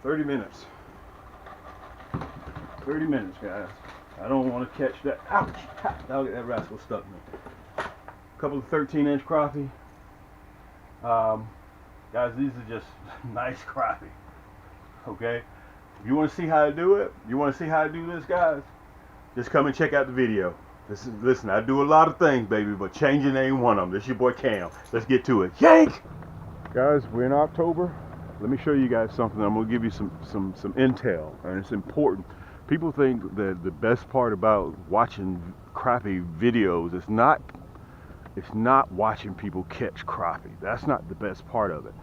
30 minutes. 30 minutes, guys. I don't want to catch that. Ouch! That'll get that rascal stuck me. A couple of 13-inch crappie. Guys, these are just nice crappie. Okay? If you want to see how I do it, you want to see how I do this, guys, just come and check out the video. Listen, I do a lot of things, baby, but changing ain't one of them. This is your boy Cam. Let's get to it. Yank! Guys, we're in October. Let me show you guys something. I'm going to give you some intel, and it's important. People think that the best part about watching crappie videos is not watching people catch crappie. That's not the best part of it.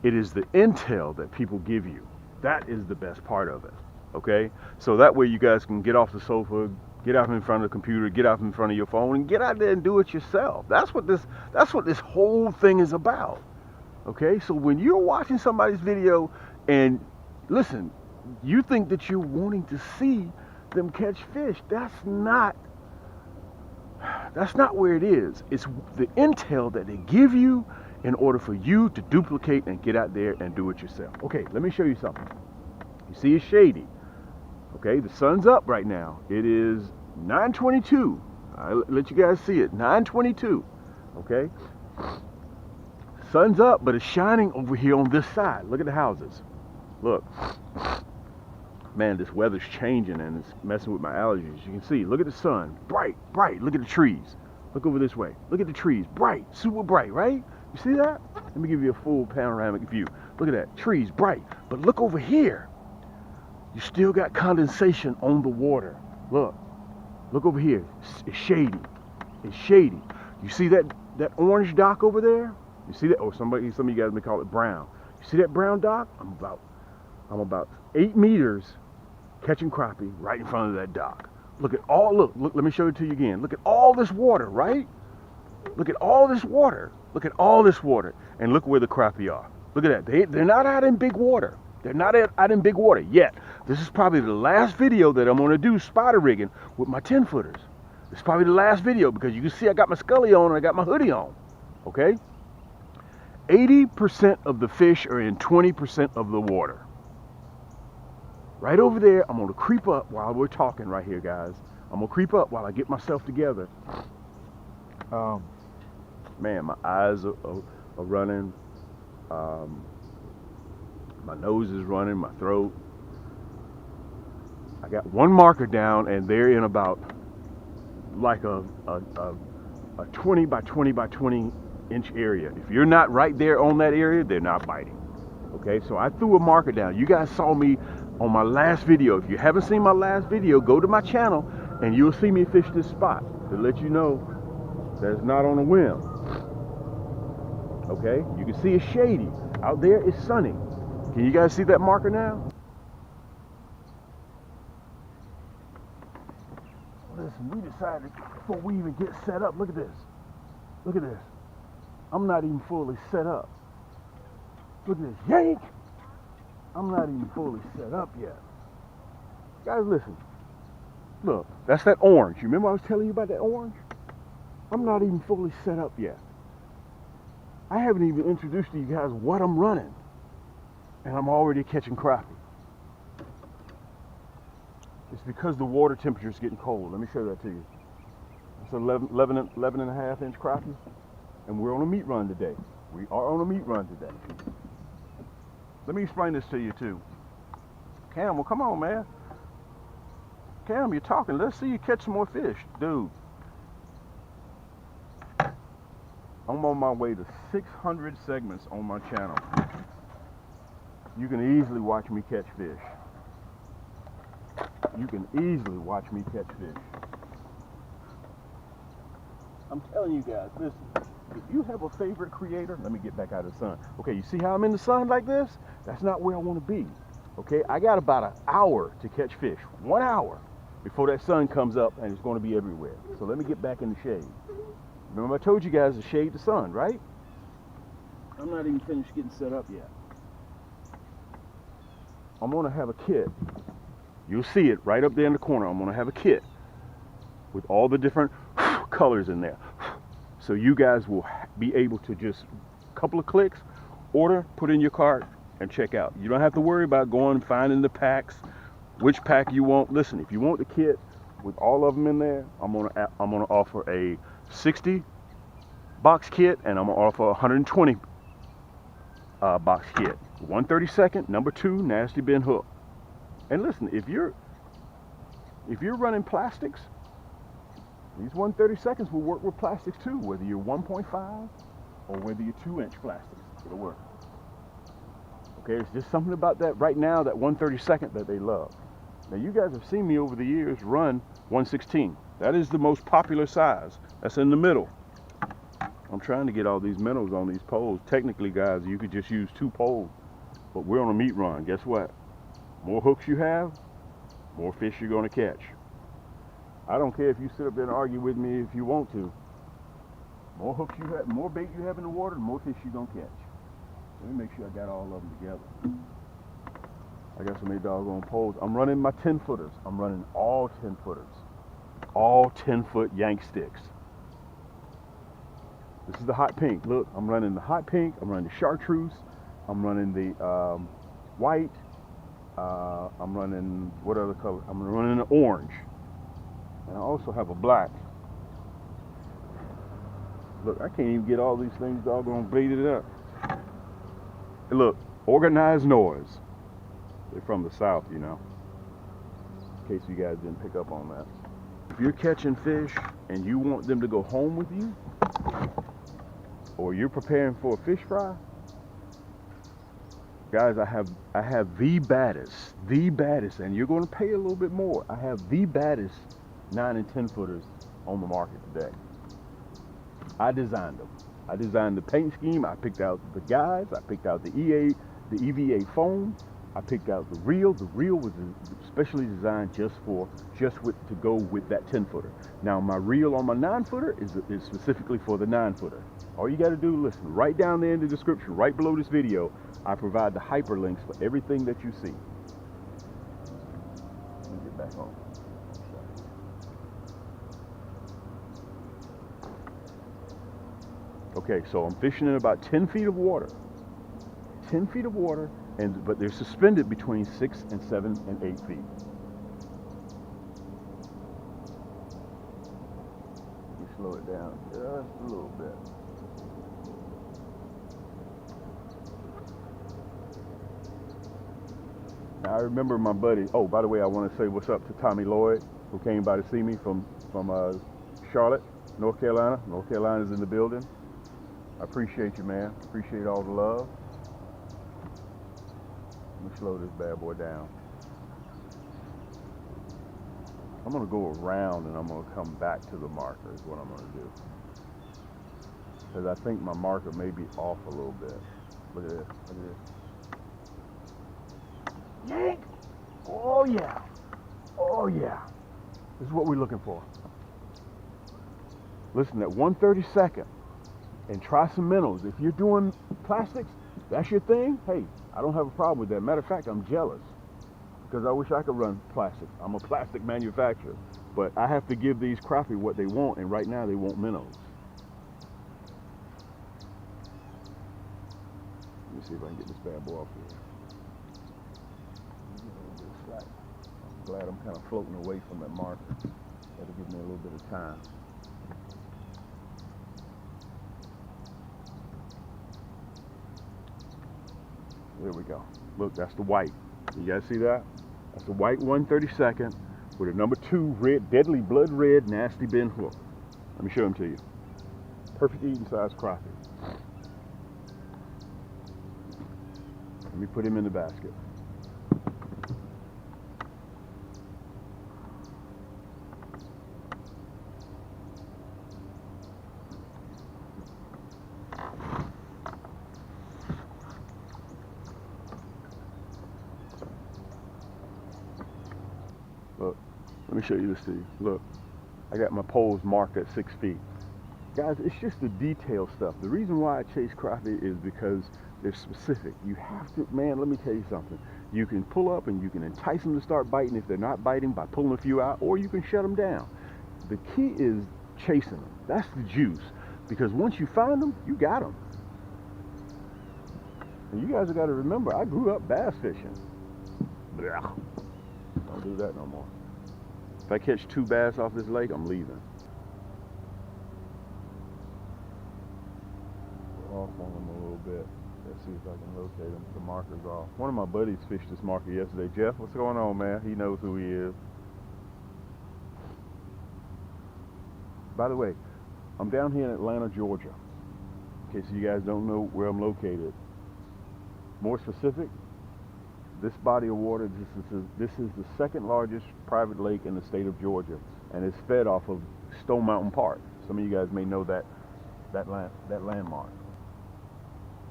It is the intel that people give you. That is the best part of it. Okay? So that way you guys can get off the sofa, get out in front of the computer, get out in front of your phone, and get out there and do it yourself. That's what this whole thing is about. Okay? So when you're watching somebody's video and listen, you think that you're wanting to see them catch fish. That's not where it is. It's the intel that they give you in order for you to duplicate and get out there and do it yourself. Okay, let me show you something. You see it's shady. Okay, the sun's up right now. It is 9:22. I'll let you guys see it. 9:22. Okay? Sun's up, but it's shining over here on this side. Look at the houses. Look. Man, this weather's changing and it's messing with my allergies. You can see, look at the sun, bright, bright. Look at the trees. Look over this way. Look at the trees, bright, super bright, right? You see that? Let me give you a full panoramic view. Look at that, trees, bright. But look over here. You still got condensation on the water. Look over here. It's shady. It's shady. You see that orange dock over there? You see that? Or some of you guys may call it brown. You see that brown dock? I'm about 8 meters catching crappie right in front of that dock. Look, let me show it to you again. Look at all this water, right? Look at all this water. Look at all this water. And look where the crappie are. Look at that. They're not out in big water. They're not out in big water yet. This is probably the last video that I'm going to do spider rigging with my 10-footers. It's probably the last video because you can see I got my scully on and I got my hoodie on. Okay? 80% of the fish are in 20% of the water. Right over there, I'm going to creep up while we're talking right here, guys. I'm going to creep up while I get myself together. Man, my eyes are running. My nose is running, my throat. I got one marker down, and they're in about like a 20 by 20 by 20 inch area. If you're not right there on that area, they're not biting. Okay, so I threw a marker down. You guys saw me on my last video. If you haven't seen my last video, go to my channel and you'll see me fish this spot to let you know that it's not on a whim. Okay, you can see it's shady. Out there it's sunny. Can you guys see that marker now? Listen, we decided before we even get set up, look at this. Look at this. I'm not even fully set up. Look at this, yank! I'm not even fully set up yet. Guys, listen. Look, that's that orange. You remember I was telling you about that orange? I'm not even fully set up yet. I haven't even introduced to you guys what I'm running. And I'm already catching crappie. It's because the water temperature is getting cold. Let me show that to you. It's 11 and a half inch crappie. And we're on a meat run today. We are on a meat run today. Let me explain this to you too. Cam, well come on, man. Cam, you're talking. Let's see you catch some more fish. Dude. I'm on my way to 600 segments on my channel. You can easily watch me catch fish. You can easily watch me catch fish. I'm telling you guys, listen. If you have a favorite creator, let me get back out of the sun. Okay, you see how I'm in the sun like this? That's not where I want to be. Okay, I got about an hour to catch fish. 1 hour before that sun comes up and it's going to be everywhere. So let me get back in the shade. Remember I told you guys to shade the sun, right? I'm not even finished getting set up yet. I'm going to have a kit. You'll see it right up there in the corner. I'm going to have a kit with all the different colors in there. So you guys will be able to just a couple of clicks, order, put in your cart, and check out. You don't have to worry about going and finding the packs, which pack you want. Listen, if you want the kit with all of them in there, I'm gonna offer a 60 box kit, and I'm gonna offer a 120 box kit. 132nd, number 2, nasty bin hook. And listen, if you're running plastics, these 132nds will work with plastics too, whether you're 1.5 or whether you're 2-inch plastics, it'll work. Okay, it's just something about that right now, that 132nd that they love. Now you guys have seen me over the years run 116. That is the most popular size. That's in the middle. I'm trying to get all these minnows on these poles. Technically, guys, you could just use 2 poles, but we're on a meat run. Guess what? More hooks you have, more fish you're gonna catch. I don't care if you sit up there and argue with me if you want to. More hooks you have, more bait you have in the water, the more fish you're gonna catch. Let me make sure I got all of them together. I got so many doggone poles. I'm running my 10-footers. I'm running all 10-footers. All 10-foot yank sticks. This is the hot pink. Look, I'm running the hot pink. I'm running the chartreuse. I'm running the white. I'm running, what other color? I'm running the orange. And I also have a black. Look, I can't even get all these things doggone baited up. Hey, look, organized noise. They're from the south, you know. In case you guys didn't pick up on that. If you're catching fish and you want them to go home with you, or you're preparing for a fish fry, guys, I have the baddest, and you're going to pay a little bit more. I have the baddest 9 and 10 footers on the market today. I designed them. I designed the paint scheme. I picked out the guides. I picked out the EVA foam. I picked out the reel. The reel was specially designed to go with that 10-footer. Now my reel on my 9-footer is specifically for the 9-footer. All you got to do, listen, right down there in the description, right below this video, I provide the hyperlinks for everything that you see. Let me get back on. Okay, so I'm fishing in about 10 feet of water. 10 feet of water, but they're suspended between 6 and 7 and 8 feet. Let me slow it down just a little bit. Now, I remember my buddy, oh, by the way, I want to say what's up to Tommy Lloyd, who came by to see me from Charlotte, North Carolina. North Carolina's in the building. I appreciate you, man. Appreciate all the love. Let me slow this bad boy down. I'm going to go around and I'm going to come back to the marker is what I'm going to do. Because I think my marker may be off a little bit. Look at this. Look at this. Yank! Oh, yeah. Oh, yeah. This is what we're looking for. Listen, at 1/32, and try some minnows. If you're doing plastics, that's your thing, hey, I don't have a problem with that. Matter of fact, I'm jealous because I wish I could run plastic. I'm a plastic manufacturer, but I have to give these crappie what they want, and right now they want minnows. Let me see if I can get this bad boy off here. I'm glad I'm kind of floating away from that marker. That'll give me a little bit of time. There we go. Look, that's the white. You guys see that? That's the white 1/32 with a number 2 red, deadly blood red, nasty bin hook. Let me show them to you. Perfect eating size crappie. Let me put him in the basket. Look, let me show you this to you. Look, I got my poles marked at 6 feet. Guys, it's just the detail stuff. The reason why I chase crappie is because they're specific. You have to, man, let me tell you something. You can pull up and you can entice them to start biting if they're not biting by pulling a few out, or you can shut them down. The key is chasing them. That's the juice. Because once you find them, you got them. And you guys have got to remember, I grew up bass fishing. Blah. Don't do that no more. If I catch 2 bass off this lake, I'm leaving. We're off on them a little bit. Let's see if I can locate them. The marker's off. One of my buddies fished this marker yesterday. Jeff, what's going on, man? He knows who he is. By the way, I'm down here in Atlanta, Georgia. In case you guys don't know where I'm located. More specific, this body of water, this is the second largest private lake in the state of Georgia, and it's fed off of Stone Mountain Park. Some of you guys may know that landmark.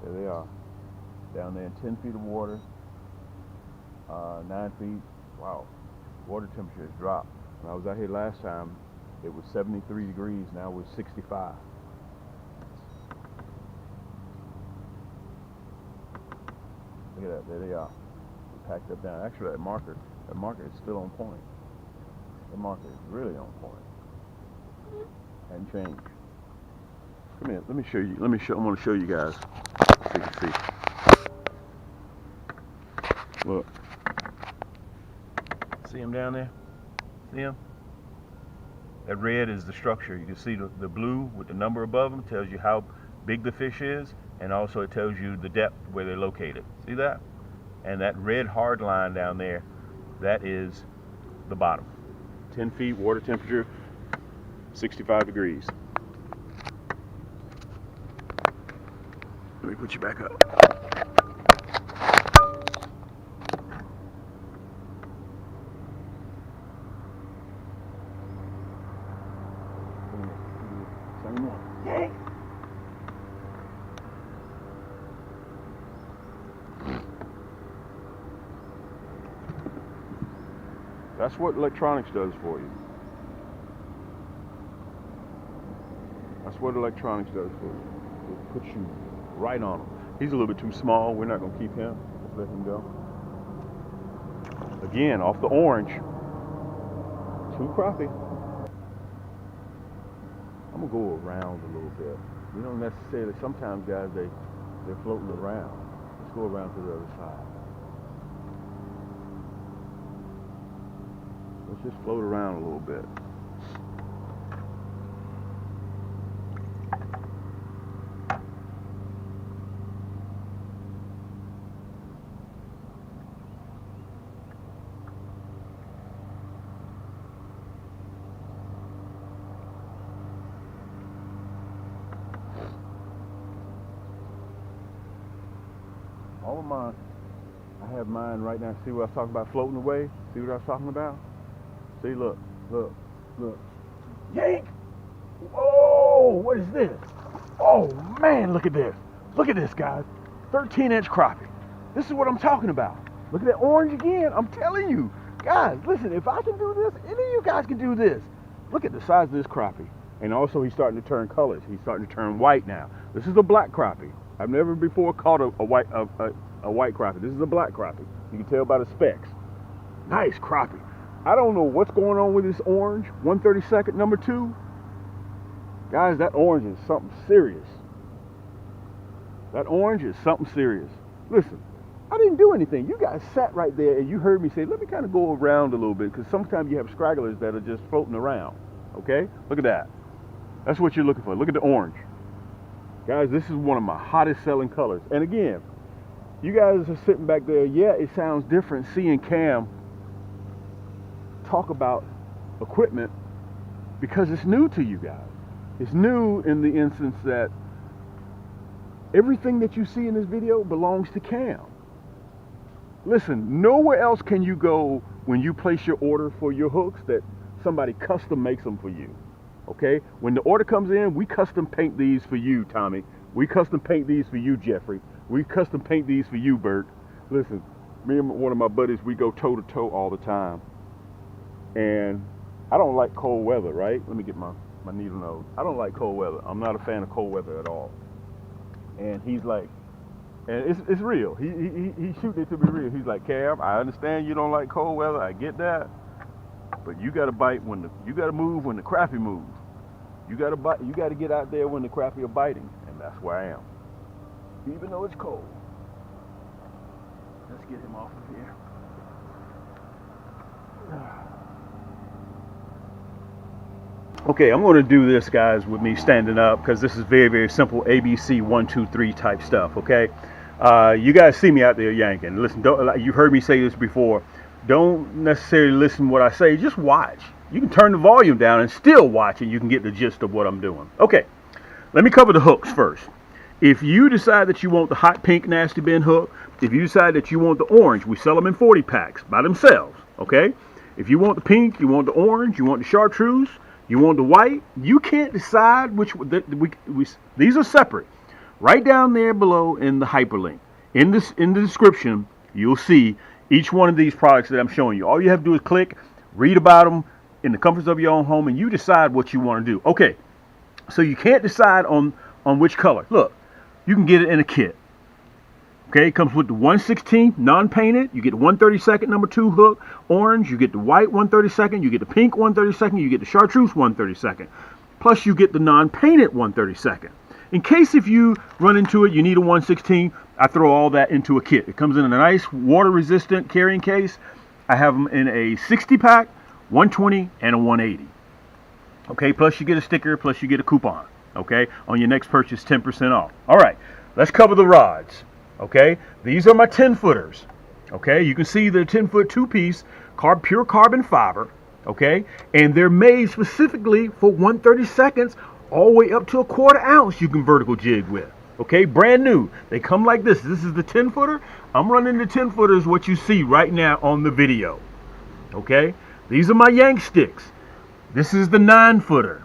There they are, down there in 10 feet of water, 9 feet. Wow, water temperature has dropped. When I was out here last time, it was 73 degrees. Now it's 65. Look at that, there they are. They packed up down. Actually, that marker is still on point. The marker is really on point. Hadn't changed. Come here, let me show you. I want to show you guys. So you can see. Look. See them down there? See them? That red is the structure. You can see the blue with the number above them tells you how big the fish is, and also it tells you the depth where they're located. See that? And that red hard line down there, that is the bottom. 10 feet, water temperature, 65 degrees. Let me put you back up. Same one. Yay! That's what electronics does for you. That's what electronics does for you. It puts you right on him. He's a little bit too small. We're not going to keep him. Let's let him go. Again, off the orange. 2 crappie. I'm going to go around a little bit. You don't necessarily, sometimes guys, they're floating around. Let's go around to the other side. Let's just float around a little bit. All of mine, I have mine right now. See what I was talking about floating away? See what I was talking about? See, look. Yank! Whoa, what is this? Oh man, look at this. Look at this, guys. 13-inch crappie. This is what I'm talking about. Look at that orange again. I'm telling you. Guys, listen, if I can do this, any of you guys can do this. Look at the size of this crappie. And also he's starting to turn colors. He's starting to turn white now. This is a black crappie. I've never before caught a white crappie. This is a black crappie. You can tell by the specks. Nice crappie. I don't know what's going on with this orange. 132nd, number 2. Guys, that orange is something serious. That orange is something serious. Listen, I didn't do anything. You guys sat right there and you heard me say, let me kind of go around a little bit, because sometimes you have stragglers that are just floating around. Okay? Look at that. That's what you're looking for. Look at the orange. Guys, this is one of my hottest selling colors. And again, you guys are sitting back there. Yeah, it sounds different seeing Cam talk about equipment because it's new to you guys. It's new in the instance that everything that you see in this video belongs to Cam. Listen, nowhere else can you go when you place your order for your hooks that somebody custom makes them for you. Okay? When the order comes in, we custom paint these for you, Tommy. We custom paint these for you, Jeffrey. We custom paint these for you, Bert. Listen, me and one of my buddies, we go toe to toe all the time. And I don't like cold weather, right? Let me get my needle nose. I don't like cold weather. I'm not a fan of cold weather at all. And he's like, and it's real. He's shooting it to be real. He's like, Cam, I understand you don't like cold weather. I get that. But you gotta bite you gotta move when the crappie moves. You gotta bite. You gotta get out there when the crappie are biting, and that's where I am. Even though it's cold. get him off of here. Okay, I'm going to do this, guys, with me standing up, because this is very, very simple ABC 1, 2, 3 type stuff. Okay, you guys see me out there yanking. Listen, you've heard me say this before. Don't necessarily listen to what I say. Just watch. You can turn the volume down and still watch, and you can get the gist of what I'm doing. Okay, let me cover the hooks first. If you decide that you want the hot pink nasty bin hook, if you decide that you want the orange, we sell them in 40 packs by themselves. Okay, if you want the pink, you want the orange, you want the chartreuse, you want the white, you can't decide which. These are separate. Right down there below in the hyperlink, in the description, you'll see each one of these products that I'm showing you. All you have to do is click, read about them in the comforts of your own home, and you decide what you want to do. Okay, so you can't decide on which color. Look, you can get it in a kit. Okay, it comes with the 1/16 non-painted. You get the 1/32 number 2 hook, orange. You get the white 1/32. You get the pink 1/32. You get the chartreuse 1/32. Plus, you get the non-painted 1/32. In case if you run into it, you need a 1/16. I throw all that into a kit. It comes in a nice water-resistant carrying case. I have them in a 60-pack, 120, and a 180. Okay, plus you get a sticker, plus you get a coupon. Okay, on your next purchase, 10% off. All right, let's cover the rods. Okay, these are my 10-footers. Okay, you can see they're 10-foot 2-piece pure carbon fiber. Okay, and they're made specifically for 1/32 all the way up to a 1/4 ounce you can vertical jig with. Okay, brand new. They come like this. This is the 10-footer. I'm running the 10-footers, what you see right now on the video. Okay, these are my yank sticks. This is the 9-footer.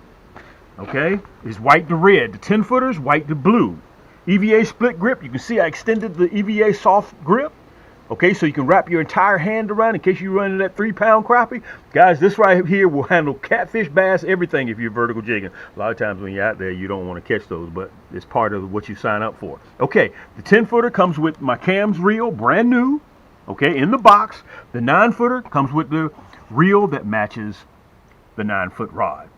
Okay, it's white to red. The 10-footers, white to blue. EVA split grip. You can see I extended the EVA soft grip. Okay, so you can wrap your entire hand around in case you run into that 3-pound crappie. Guys, this right here will handle catfish, bass, everything if you're vertical jigging. A lot of times when you're out there, you don't want to catch those, but it's part of what you sign up for. Okay, the 10-footer comes with my cams reel, brand new. Okay, in the box. The 9-footer comes with the reel that matches the 9-foot rod.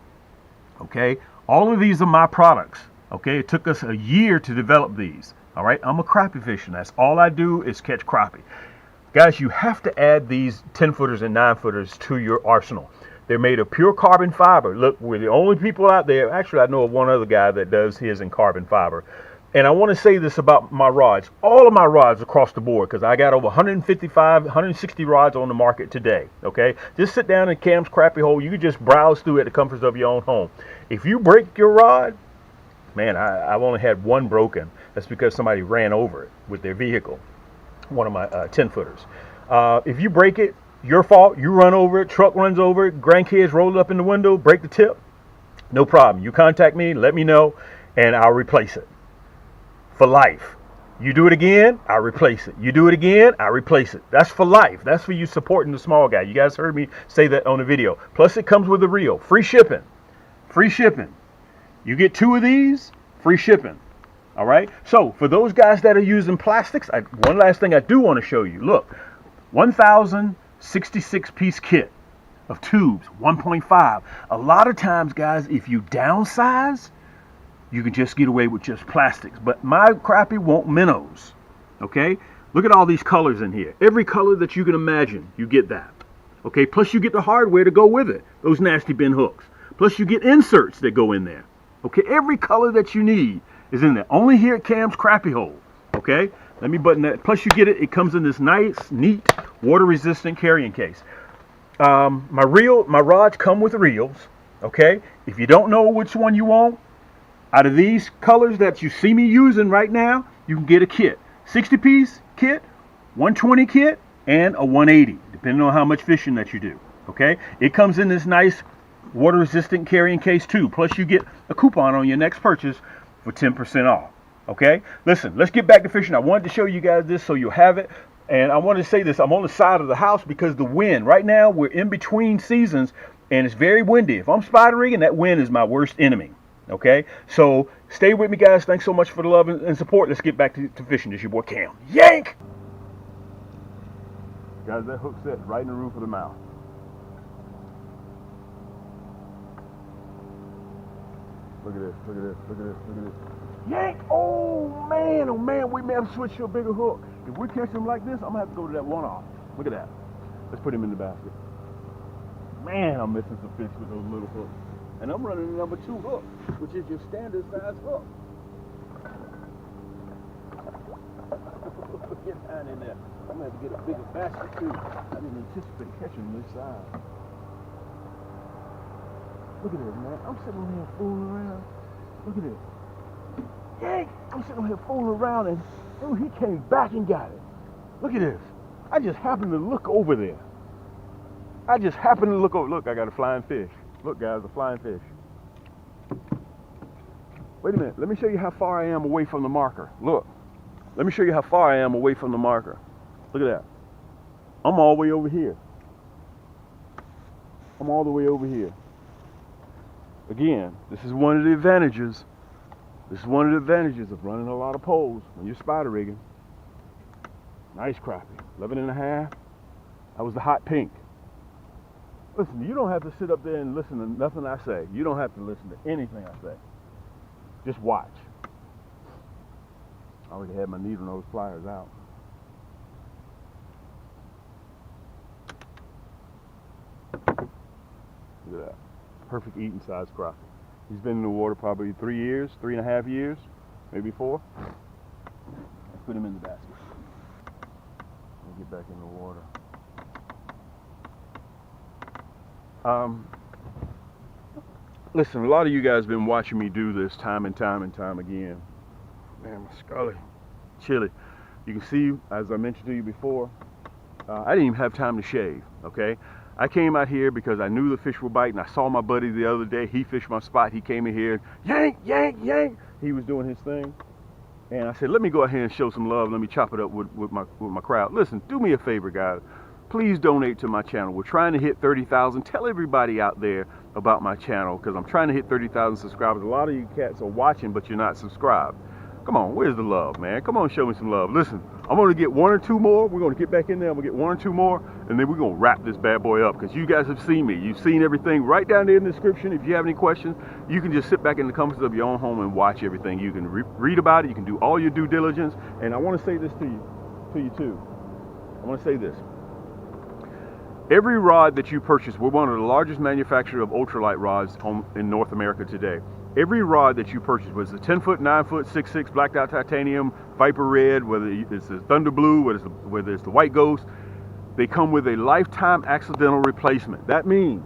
Okay, all of these are my products. Okay, it took us a year to develop these. All right, I'm a crappie fisherman. That's all I do is catch crappie. Guys, you have to add these 10-footers and 9-footers to your arsenal. They're made of pure carbon fiber. Look, we're the only people out there. Actually, I know of one other guy that does his in carbon fiber. And I want to say this about my rods. All of my rods across the board, because I got over 155, 160 rods on the market today. Okay, just sit down in Cam's Crappie Hole. You can just browse through at the comforts of your own home. If you break your rod, man, I've only had one broken. That's because somebody ran over it with their vehicle, one of my 10-footers. If you break it, your fault. You run over it, truck runs over it, grandkids roll up in the window, break the tip. No problem. You contact me, let me know, and I'll replace it. For life. You do it again, I replace it. You do it again, I replace it. That's for life. That's for you supporting the small guy. You guys heard me say that on the video. Plus it comes with a reel. Free shipping. Free shipping. You get 2 of these, free shipping. All right. So for those guys that are using plastics, one last thing I do want to show you. Look, 1,066-piece kit of tubes, 1.5. A lot of times, guys, if you downsize, you can just get away with just plastics. But my crappie won't minnows. Okay. Look at all these colors in here. Every color that you can imagine, you get that. Okay. Plus you get the hardware to go with it. Those nasty bin hooks. Plus you get inserts that go in there. Okay. Every color that you need is in there. Only here at Cam's Crappie Hole. Okay, let me button that. Plus you get it. It comes in this nice, neat, water-resistant carrying case. My rods come with reels. Okay, if you don't know which one you want, out of these colors that you see me using right now, you can get a kit. 60-piece kit, 120 kit, and a 180, depending on how much fishing that you do. Okay, it comes in this nice water-resistant carrying case too. Plus you get a coupon on your next purchase for 10% off. Okay, listen, let's get back to fishing. I wanted to show you guys this so you'll have it. And I wanted to say this, I'm on the side of the house because the wind, right now we're in between seasons and it's very windy. If I'm spider rigging, that wind is my worst enemy. Okay, so stay with me, guys. Thanks so much for the love and support. Let's get back to fishing. This is your boy Cam. Yank! Guys, that hook set right in the roof of the mouth. Look at this, look at this, look at this, look at this. Yank! Oh man, we may have switched to a bigger hook. If we catch them like this, I'm gonna have to go to that one-off. Look at that. Let's put him in the basket. Man, I'm missing some fish with those little hooks. And I'm running the number 2 hook, which is your standard size hook. Get down in there. I'm gonna have to get a bigger basket too. I didn't anticipate catching this size. Look at this, man. I'm sitting on here fooling around. Look at this. Yank! I'm sitting on here fooling around and dude, he came back and got it. Look at this. I just happened to look over there. I just happened to look over. Look, I got a flying fish. Look, guys, a flying fish. Wait a minute. Let me show you how far I am away from the marker. Look. Let me show you how far I am away from the marker. Look at that. I'm all the way over here. I'm all the way over here. Again, this is one of the advantages. This is one of the advantages of running a lot of poles when you're spider rigging. Nice crappie. 11 and a half. That was the hot pink. Listen, you don't have to sit up there and listen to nothing I say. You don't have to listen to anything I say. Just watch. I already had my needle nose pliers out. Look at that. Perfect eating size crappie. He's been in the water probably 3 years, 3.5 years, maybe 4. Let's put him in the basket. Let me get back in the water. Listen, a lot of you guys have been watching me do this time and time and time again. Man, my scully, chilly. You can see, as I mentioned to you before, I didn't even have time to shave, okay? I came out here because I knew the fish were biting. I saw my buddy the other day. He fished my spot. He came in here, yank, yank, yank. He was doing his thing. And I said, let me go ahead and show some love. Let me chop it up with my crowd. Listen, do me a favor, guys. Please donate to my channel. We're trying to hit 30,000. Tell everybody out there about my channel because I'm trying to hit 30,000 subscribers. A lot of you cats are watching, but you're not subscribed. Come on, where's the love, man? Come on, show me some love. Listen, I'm going to get 1 or 2 more. We're going to get back in there. I'm going to get 1 or 2 more, and then we're going to wrap this bad boy up because you guys have seen me. You've seen everything right down there in the description. If you have any questions, you can just sit back in the comforts of your own home and watch everything. You can read about it. You can do all your due diligence. And I want to say this to you too. I want to say this. Every rod that you purchase, we're one of the largest manufacturers of ultralight rods in North America today. Every rod that you purchase, whether it's a 10-foot, 9-foot, 6'6", blacked out titanium, Viper Red, whether it's the Thunder Blue, whether it's the White Ghost, they come with a lifetime accidental replacement. That means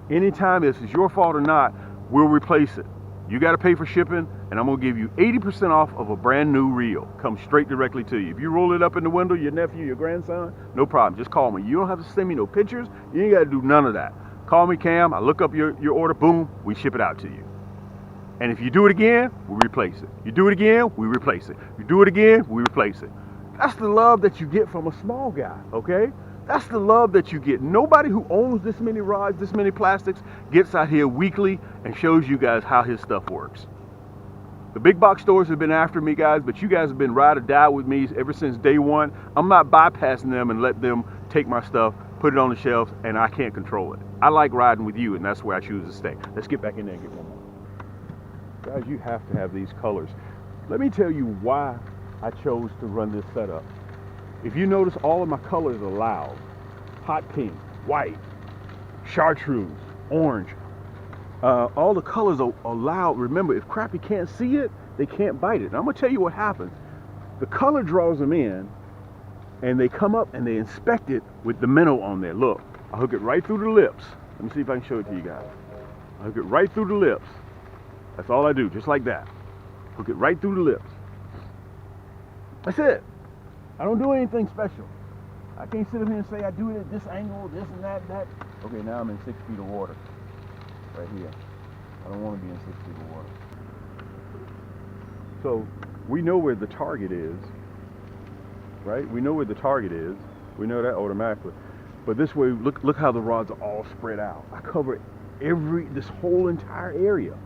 anytime if it's your fault or not, we'll replace it. You got to pay for shipping, and I'm going to give you 80% off of a brand new reel. Comes straight directly to you. If you roll it up in the window, your nephew, your grandson, no problem. Just call me. You don't have to send me no pictures. You ain't got to do none of that. Call me, Cam. I look up your order. Boom. We ship it out to you. And if you do it again, we replace it. You do it again, we replace it. You do it again, we replace it. That's the love that you get from a small guy, okay? That's the love that you get. Nobody who owns this many rods, this many plastics, gets out here weekly and shows you guys how his stuff works. The big box stores have been after me, guys, but you guys have been ride or die with me ever since day one. I'm not bypassing them and let them take my stuff, put it on the shelves, and I can't control it. I like riding with you, and that's where I choose to stay. Let's get back in there and get one more. Guys, you have to have these colors. Let me tell you why I chose to run this setup. If you notice, all of my colors are loud. Hot pink, white, chartreuse, orange. All the colors are loud. Remember, if crappie can't see it, they can't bite it. And I'm going to tell you what happens. The color draws them in, and they come up and they inspect it with the minnow on there. Look, I hook it right through the lips. Let me see if I can show it to you guys. I hook it right through the lips. That's all I do, just like that. Hook it right through the lips. That's it. I don't do anything special. I can't sit up here and say I do it at this angle, this and that, that. Okay, now I'm in 6 feet of water. Right here. I don't want to be in 6 feet of water. So, we know where the target is. Right? We know where the target is. We know that automatically. But this way, look how the rods are all spread out. I cover this whole entire area.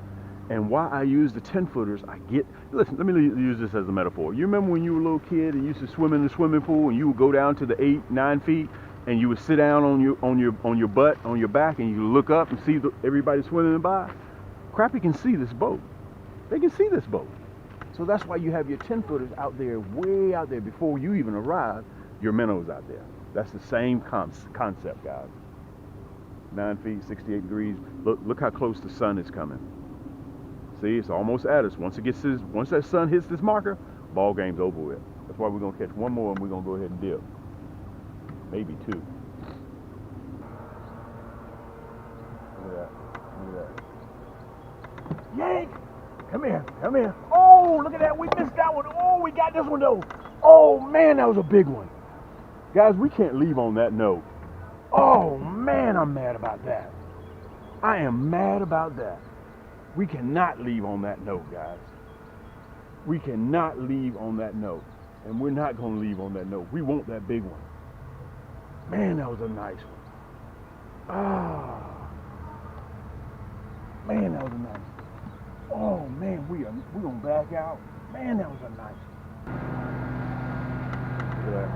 And why I use the 10-footers, listen, let me use this as a metaphor. You remember when you were a little kid and you used to swim in the swimming pool and you would go down to the 8, 9 feet and you would sit down on your butt, on your back, and you look up and see everybody swimming by? Crappie can see this boat. They can see this boat. So that's why you have your 10-footers out there, way out there before you even arrive. Your minnows out there. That's the same concept, guys. 9 feet, 68 degrees. Look how close the sun is coming. See, it's almost at us. Once that sun hits this marker, ball game's over with. That's why we're gonna catch one more and we're gonna go ahead and dip. Maybe two. Look at that. Look at that. Yank! Come here. Come here. Oh, look at that. We missed that one. Oh, we got this one though. Oh man, that was a big one. Guys, we can't leave on that note. Oh man, I'm mad about that. I am mad about that. We cannot leave on that note, guys. We cannot leave on that note. And we're not going to leave on that note. We want that big one. Man, that was a nice one. Ah. Man, that was a nice one. Oh, man, we're going to back out. Man, that was a nice one. Look at that.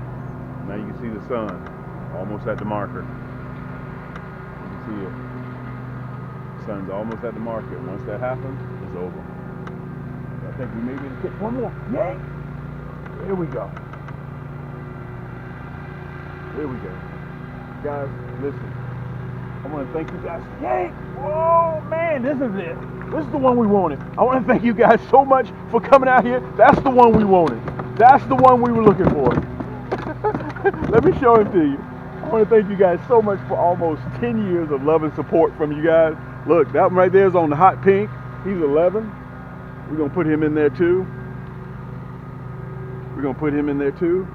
Now you can see the sun almost at the marker. You can see it. Sun's almost at the market. Once that happens, it's over. I think we may be able to catch one more. Yank! Here we go. Here we go. Guys, listen. I want to thank you guys. Yank! Oh man, this is it. This is the one we wanted. I want to thank you guys so much for coming out here. That's the one we wanted. That's the one we were looking for. Let me show it to you. I want to thank you guys so much for almost 10 years of love and support from you guys. Look, that one right there is on the hot pink. He's 11. We're going to put him in there too. We're going to put him in there too.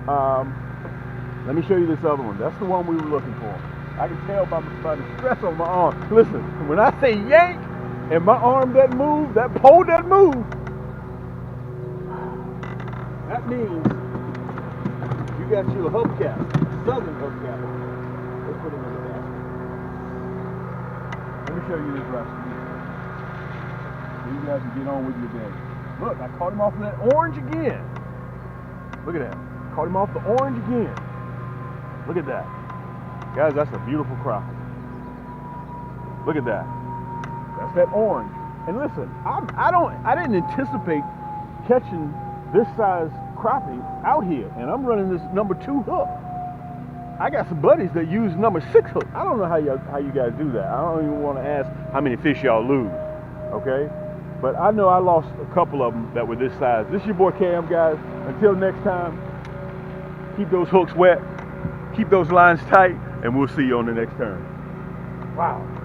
Let me show you this other one. That's the one we were looking for. I can tell by the stress on my arm. Listen, when I say yank and my arm doesn't move, that pole doesn't move, that means you got your hubcap, southern hubcap. Let's put him in the basket. Let me show you this rest. So you guys can get on with your day. Look, I caught him off of that orange again. Look at that. Caught him off the orange again. Look at that. Guys, that's a beautiful crappie. Look at that. That's that orange. And listen, I didn't anticipate catching this size crappie out here, and I'm running this number 2 hook. I got some buddies that use number 6 hook. I don't know how you guys do that. I don't even want to ask how many fish y'all lose, okay? But I know I lost a couple of them that were this size. This is your boy Cam, guys. Until next time, keep those hooks wet, keep those lines tight, and we'll see you on the next turn. Wow.